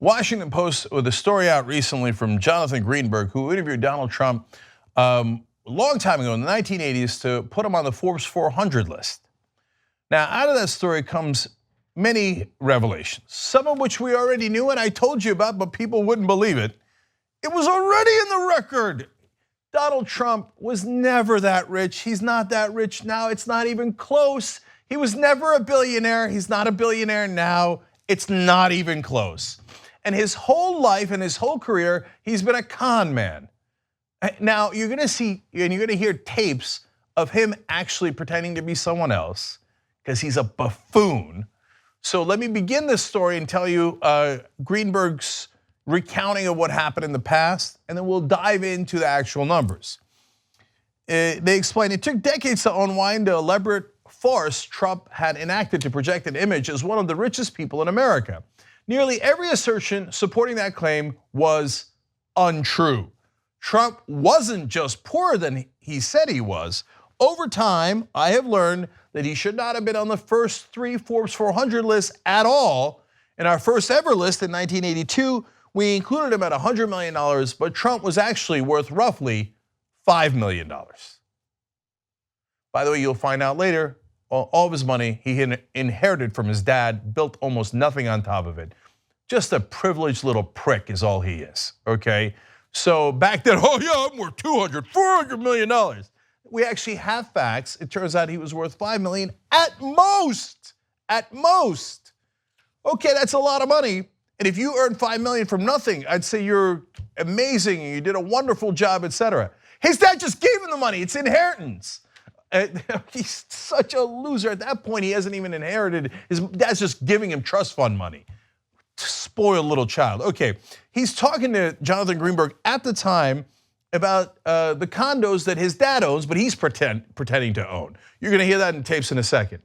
Washington Post with a story out recently from Jonathan Greenberg, who interviewed Donald Trump a long time ago in the 1980s to put him on the Forbes 400 list. Now, out of that story comes many revelations, some of which we already knew and I told you about, but people wouldn't believe it. It was already in the record. Donald Trump was never that rich. He's not that rich now. It's not even close. He was never a billionaire. He's not a billionaire now. It's not even close. And his whole life and his whole career, he's been a con man. Now, you're gonna see and you're gonna hear tapes of him actually pretending to be someone else because he's a buffoon. So let me begin this story and tell you Greenberg's recounting of what happened in the past, and then we'll dive into the actual numbers. They explain it took decades to unwind the elaborate farce Trump had enacted to project an image as one of the richest people in America. Nearly every assertion supporting that claim was untrue. Trump wasn't just poorer than he said he was. Over time, I have learned that he should not have been on the first 3 Forbes 400 lists at all. In our first ever list in 1982, we included him at $100 million, but Trump was actually worth roughly $5 million. By the way, you'll find out later, all of his money he inherited from his dad, built almost nothing on top of it. Just a privileged little prick is all he is, okay? So back then, oh yeah, I'm worth $200, $400 million. We actually have facts. It turns out he was worth $5 million at most, at most. Okay, that's a lot of money. And if you earn $5 million from nothing, I'd say you're amazing and you did a wonderful job, etc. His dad just gave him the money, it's inheritance. He's such a loser. At that point, he hasn't even inherited. His dad's just giving him trust fund money. Spoiled little child. Okay, he's talking to Jonathan Greenberg at the time about the condos that his dad owns, but he's pretending to own. You're gonna hear that in tapes in a second.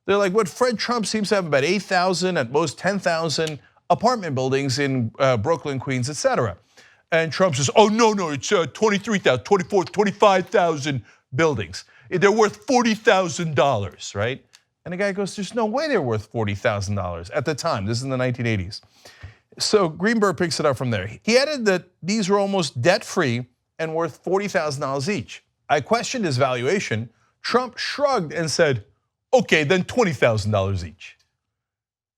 They're like, what Fred Trump seems to have about 8,000, at most 10,000 apartment buildings in Brooklyn, Queens, etc. And Trump says, oh no, it's 23,000, 24,000, 25,000 buildings. They're worth $40,000, right? And the guy goes, there's no way they're worth $40,000 at the time. This is in the 1980s. So Greenberg picks it up from there. He added that these were almost debt-free and worth $40,000 each. I questioned his valuation. Trump shrugged and said, okay, then $20,000 each.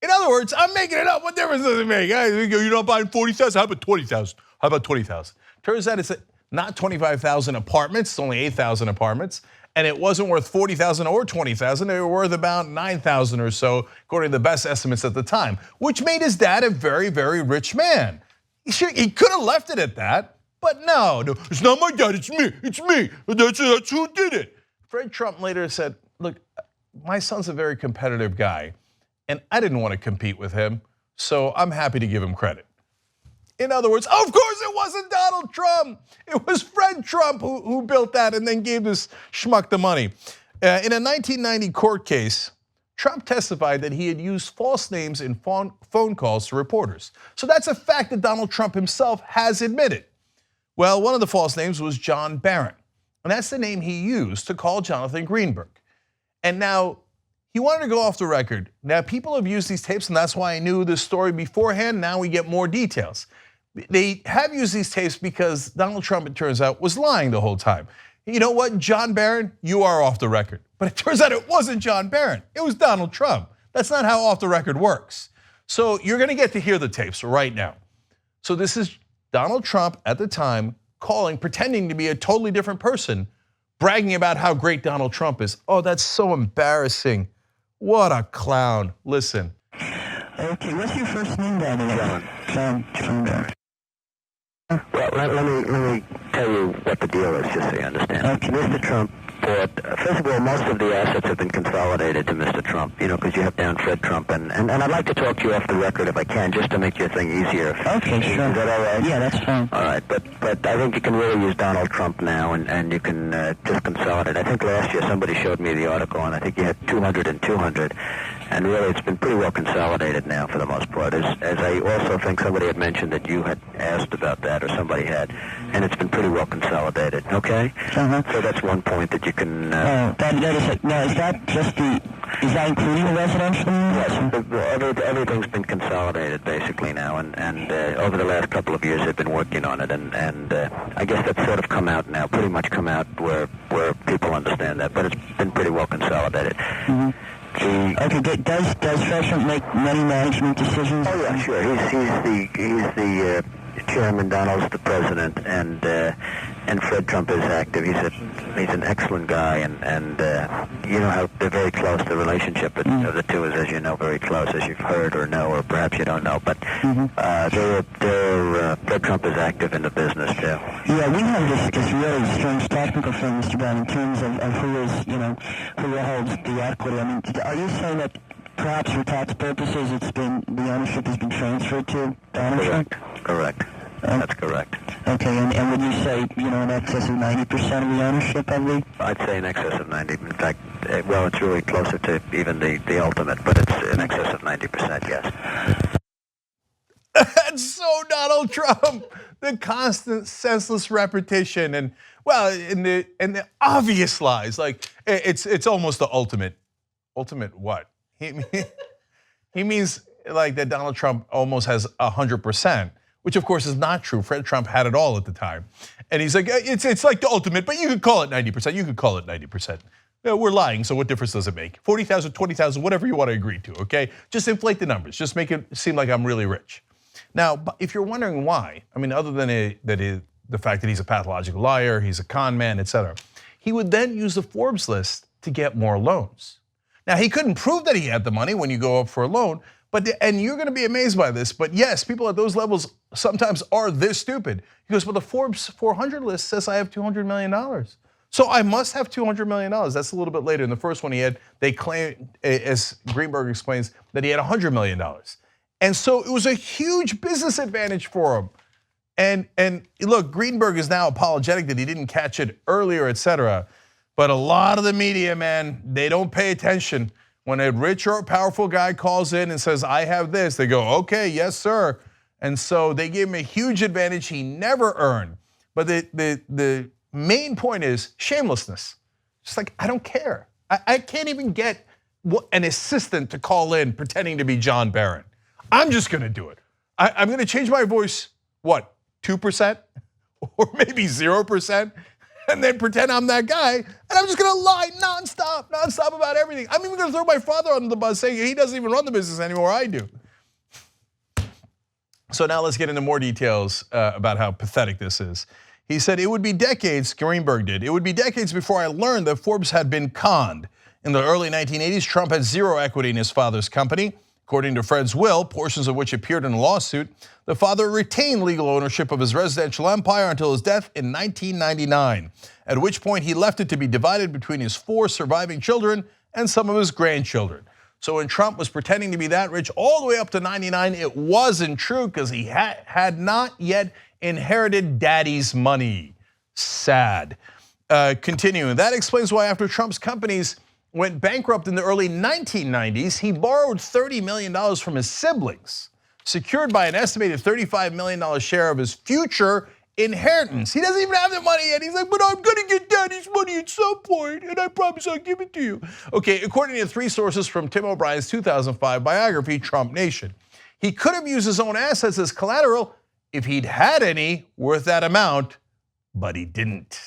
In other words, I'm making it up. What difference does it make? You're not buying 40,000, how about 20,000? How about 20,000? Turns out it's not 25,000 apartments, it's only 8,000 apartments. And it wasn't worth 40,000 or 20,000, they were worth about 9,000 or so, according to the best estimates at the time, which made his dad a very, very rich man. He could have left it at that, but no, it's not my dad, it's me, that's who did it. Fred Trump later said, look, my son's a very competitive guy, and I didn't want to compete with him, so I'm happy to give him credit. In other words, of course it wasn't Donald Trump. It was Fred Trump who built that and then gave this schmuck the money. In a 1990 court case, Trump testified that he had used false names in phone calls to reporters. So that's a fact that Donald Trump himself has admitted. Well, one of the false names was John Barron, and that's the name he used to call Jonathan Greenberg. And now, he wanted to go off the record. Now, people have used these tapes, and that's why I knew this story beforehand. Now we get more details. They have used these tapes because Donald Trump, it turns out, was lying the whole time. You know what, John Barron, you are off the record. But it turns out it wasn't John Barron, it was Donald Trump. That's not how off the record works. So you're gonna get to hear the tapes right now. So this is Donald Trump at the time calling, pretending to be a totally different person, bragging about how great Donald Trump is. Oh, that's so embarrassing. What a clown, listen. Okay, what's your first name, John? John Barron. Well, let me tell you what the deal is, just so you understand. Okay. Mr. Trump bought, first of all, most of the assets have been consolidated to Mr. Trump, because you have down Fred Trump, and I'd like to talk to you off the record if I can, just to make your thing easier. Okay, sure. Is that all right? Yeah, that's fine. All right, but I think you can really use Donald Trump now, and you can just consolidate. I think last year somebody showed me the article, and I think you had 200 and 200. And really, it's been pretty well consolidated now for the most part. As I also think somebody had mentioned that you had asked about that, or somebody had, and it's been pretty well consolidated. Okay. Uh-huh. So that's one point that you can. Now is that just the Is that including the residential? Yes, everything's been consolidated basically now, and over the last couple of years they've been working on it, and I guess that's sort of come out now, pretty much come out where people understand that, but it's been pretty well consolidated. Mm-hmm. Okay, does Fred Trump make money management decisions? Oh yeah, sure. He's the chairman, Donald's the president, and Fred Trump is active. He's an excellent guy, and you know how they're very close. The relationship of the two is, as you know, very close, as you've heard or know, or perhaps you don't know. But Fred Trump is active in the business too. Yeah, we have this really strange technical thing, Mr. Brown, in terms of who is, who holds the equity. I mean, are you saying that perhaps for tax purposes, the ownership has been transferred to Donald Trump? Correct. That's correct. Okay, and would you say, in excess of 90% of the ownership, I believe? I'd say in excess of 90. In fact, well, it's really closer to even the ultimate, but it's in excess of 90%, yes. That's so Donald Trump. The constant senseless repetition and, well, and the obvious lies. Like, it's almost the ultimate. Ultimate what? He means like that Donald Trump almost has 100%. Which of course is not true. Fred Trump had it all at the time. And he's like, it's like the ultimate, but you could call it 90%, you could call it 90%. We're lying, so what difference does it make? 40,000, 20,000, whatever you want to agree to, okay? Just inflate the numbers, just make it seem like I'm really rich. Now, if you're wondering why, I mean, other than the fact that he's a pathological liar, he's a con man, etc., he would then use the Forbes list to get more loans. Now, he couldn't prove that he had the money when you go up for a loan, and you're gonna be amazed by this, but yes, people at those levels sometimes are this stupid. He goes, well, the Forbes 400 list says I have $200 million. So I must have $200 million. That's a little bit later. In the first one he had, they claimed, as Greenberg explains, that he had $100 million. And so it was a huge business advantage for him. And look, Greenberg is now apologetic that he didn't catch it earlier, etc. But a lot of the media, man, they don't pay attention. When a rich or powerful guy calls in and says, I have this, they go, okay, yes, sir. And so they gave him a huge advantage he never earned. But the main point is shamelessness. Just like, I don't care. I can't even get an assistant to call in pretending to be John Barron. I'm just gonna do it. I'm gonna change my voice, what, 2%? Or maybe 0%? And then pretend I'm that guy, and I'm just gonna lie nonstop about everything. I'm even gonna throw my father under the bus saying he doesn't even run the business anymore, I do. So now let's get into more details about how pathetic this is. He said, it would be decades, Greenberg did, it would be decades before I learned that Forbes had been conned. In the early 1980s, Trump had zero equity in his father's company. According to Fred's will, portions of which appeared in a lawsuit, the father retained legal ownership of his residential empire until his death in 1999, at which point he left it to be divided between his 4 surviving children and some of his grandchildren. So when Trump was pretending to be that rich all the way up to 99, it wasn't true because he had not yet inherited daddy's money. Sad. Continuing, that explains why after Trump's companies went bankrupt in the early 1990s, he borrowed $30 million from his siblings, secured by an estimated $35 million share of his future inheritance. He doesn't even have the money yet. He's like, but I'm gonna get daddy's money at some point, and I promise I'll give it to you. Okay, according to 3 sources from Tim O'Brien's 2005 biography, Trump Nation, he could have used his own assets as collateral if he'd had any worth that amount, but he didn't.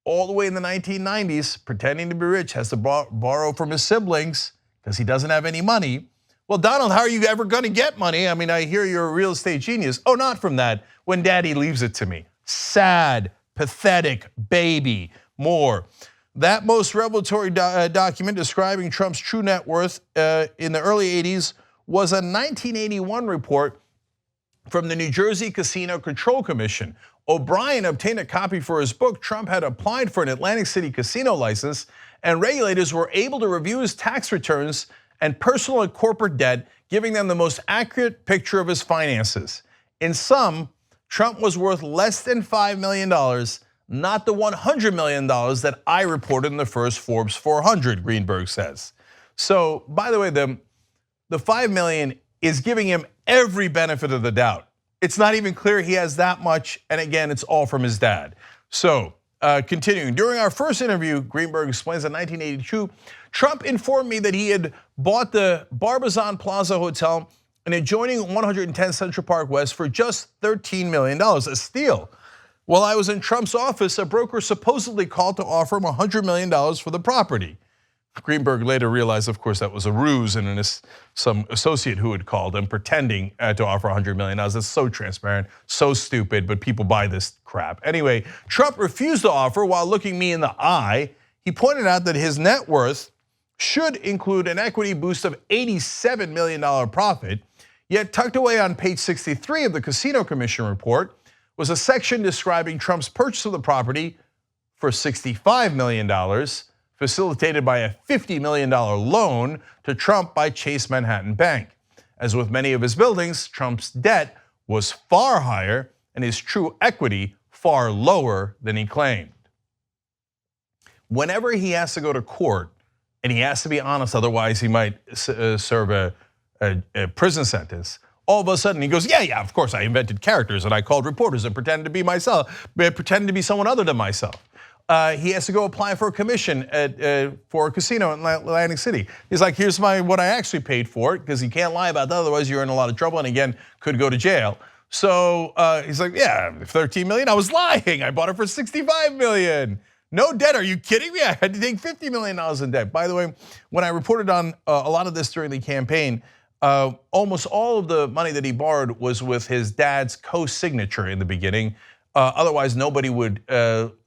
All the way in the 1990s, pretending to be rich, has to borrow from his siblings because he doesn't have any money. Well, Donald, how are you ever gonna get money? I mean, I hear you're a real estate genius. Oh, not from that, when daddy leaves it to me. Sad, pathetic, baby, more. That most revelatory document describing Trump's true net worth in the early 80s was a 1981 report from the New Jersey Casino Control Commission. O'Brien obtained a copy for his book. Trump had applied for an Atlantic City casino license, and regulators were able to review his tax returns and personal and corporate debt, giving them the most accurate picture of his finances. In sum, Trump was worth less than $5 million, not the $100 million that I reported in the first Forbes 400, Greenberg says. So, by the way, the $5 million is giving him every benefit of the doubt. It's not even clear he has that much, and again, it's all from his dad. So, Continuing, during our first interview, Greenberg explains in 1982, Trump informed me that he had bought the Barbizon Plaza Hotel and adjoining 110 Central Park West for just $13 million, a steal. While I was in Trump's office, a broker supposedly called to offer him $100 million for the property. Greenberg later realized, of course, that was a ruse and some associate who had called him pretending to offer $100 million. That's so transparent, so stupid, but people buy this crap. Anyway, Trump refused to offer while looking me in the eye. He pointed out that his net worth should include an equity boost of $87 million profit, yet tucked away on page 63 of the Casino Commission report was a section describing Trump's purchase of the property for $65 million, facilitated by a $50 million loan to Trump by Chase Manhattan Bank. As with many of his buildings, Trump's debt was far higher and his true equity far lower than he claimed. Whenever he has to go to court, and he has to be honest, otherwise he might serve a prison sentence, all of a sudden he goes, yeah, of course I invented characters and I called reporters and pretended to be myself, pretended to be someone other than myself. He has to go apply for a commission for a casino in Atlantic City. He's like, here's what I actually paid for it, because he can't lie about that, otherwise you're in a lot of trouble and again, could go to jail. So he's like, yeah, 13 million, I was lying. I bought it for 65 million. No debt, are you kidding me? I had to take $50 million in debt. By the way, when I reported on a lot of this during the campaign, almost all of the money that he borrowed was with his dad's co-signature in the beginning. Otherwise, nobody would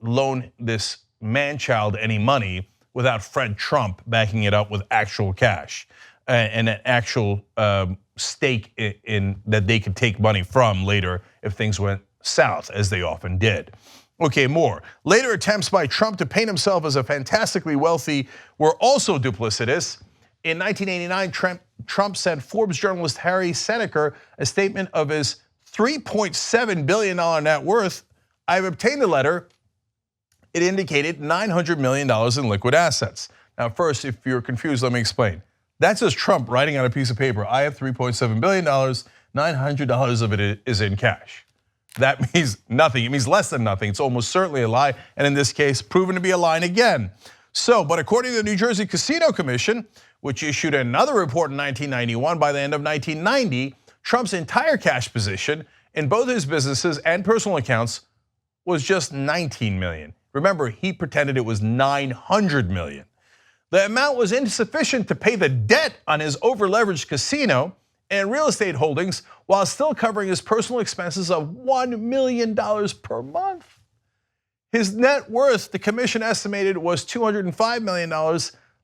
loan this man-child any money without Fred Trump backing it up with actual cash and an actual stake in that they could take money from later if things went south, as they often did. Okay, more. Later attempts by Trump to paint himself as a fantastically wealthy were also duplicitous. In 1989, Trump sent Forbes journalist Harry Cenk a statement of his $3.7 billion net worth. I've obtained the letter. It indicated $900 million in liquid assets. Now, first, if you're confused, let me explain. That's just Trump writing on a piece of paper, I have $3.7 billion, $900 of it is in cash. That means nothing, it means less than nothing. It's almost certainly a lie, and in this case, proven to be a lie again. So, but according to the New Jersey Casino Commission, which issued another report in 1991, by the end of 1990, Trump's entire cash position in both his businesses and personal accounts was just 19 million. Remember, he pretended it was 900 million. The amount was insufficient to pay the debt on his over-leveraged casino and real estate holdings while still covering his personal expenses of $1 million per month. His net worth, the commission estimated, was $205 million,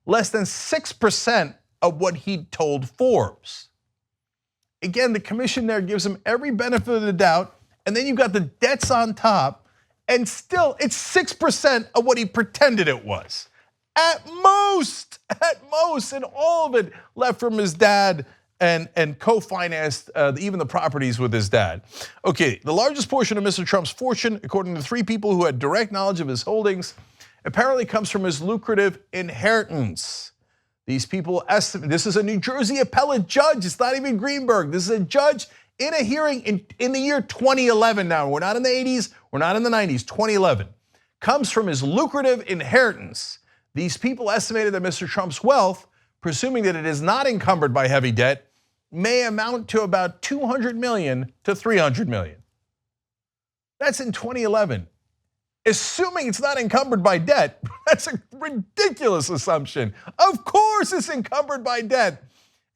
less than 6% of what he told Forbes. Again, the commission there gives him every benefit of the doubt, and then you've got the debts on top, and still it's 6% of what he pretended it was. At most, and all of it left from his dad and co-financed even the properties with his dad. Okay, the largest portion of Mr. Trump's fortune, according to 3 people who had direct knowledge of his holdings, apparently comes from his lucrative inheritance. These people estimate, this is a New Jersey appellate judge, it's not even Greenberg. This is a judge in a hearing in the year 2011 now. We're not in the 80s, we're not in the 90s, 2011. Comes from his lucrative inheritance. These people estimated that Mr. Trump's wealth, presuming that it is not encumbered by heavy debt, may amount to about 200 million to 300 million. That's in 2011. Assuming it's not encumbered by debt, that's a ridiculous assumption. Of course it's encumbered by debt.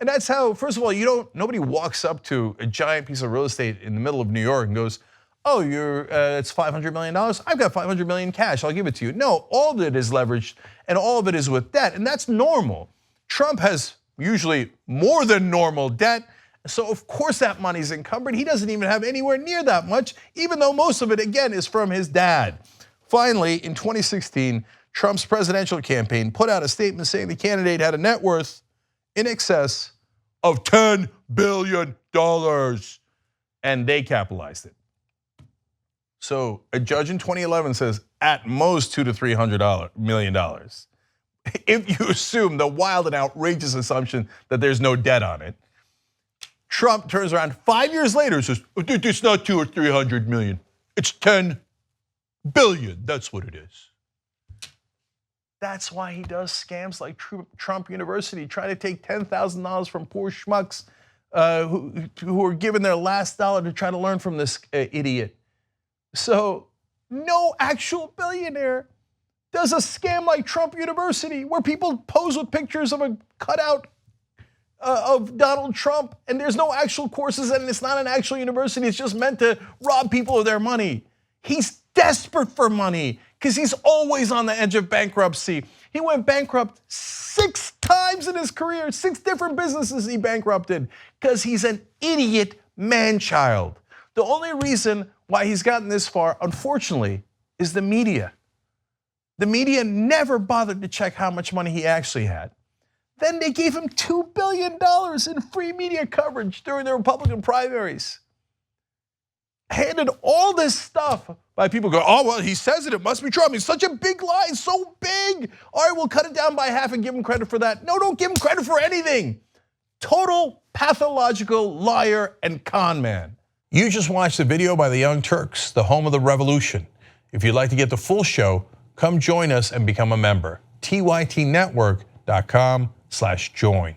And that's how, first of all, nobody walks up to a giant piece of real estate in the middle of New York and goes, oh, it's $500 million? I've got 500 million cash, I'll give it to you. No, all of it is leveraged and all of it is with debt, and that's normal. Trump has usually more than normal debt, so of course that money's encumbered. He doesn't even have anywhere near that much, even though most of it, again, is from his dad. Finally, in 2016, Trump's presidential campaign put out a statement saying the candidate had a net worth in excess of $10 billion, and they capitalized it. So a judge in 2011 says at most $200 to $300 million. If you assume the wild and outrageous assumption that there's no debt on it, Trump turns around 5 years later and says, it's not 200 or 300 million, it's 10. Billion, that's what it is. That's why he does scams like Trump University, trying to take $10,000 from poor schmucks who are giving their last dollar to try to learn from this idiot. So no actual billionaire does a scam like Trump University, where people pose with pictures of a cutout of Donald Trump, and there's no actual courses, and it's not an actual university. It's just meant to rob people of their money. He's desperate for money because he's always on the edge of bankruptcy. He went bankrupt 6 times in his career, 6 different businesses he bankrupted because he's an idiot man-child. The only reason why he's gotten this far, unfortunately, is the media. The media never bothered to check how much money he actually had. Then they gave him $2 billion in free media coverage during the Republican primaries. Handed all this stuff by people go, oh, well, he says it must be Trump. It's such a big lie, it's so big. All right, we'll cut it down by half and give him credit for that. No, don't give him credit for anything. Total pathological liar and con man. You just watched the video by the Young Turks, the home of the revolution. If you'd like to get the full show, come join us and become a member. tytnetwork.com/join.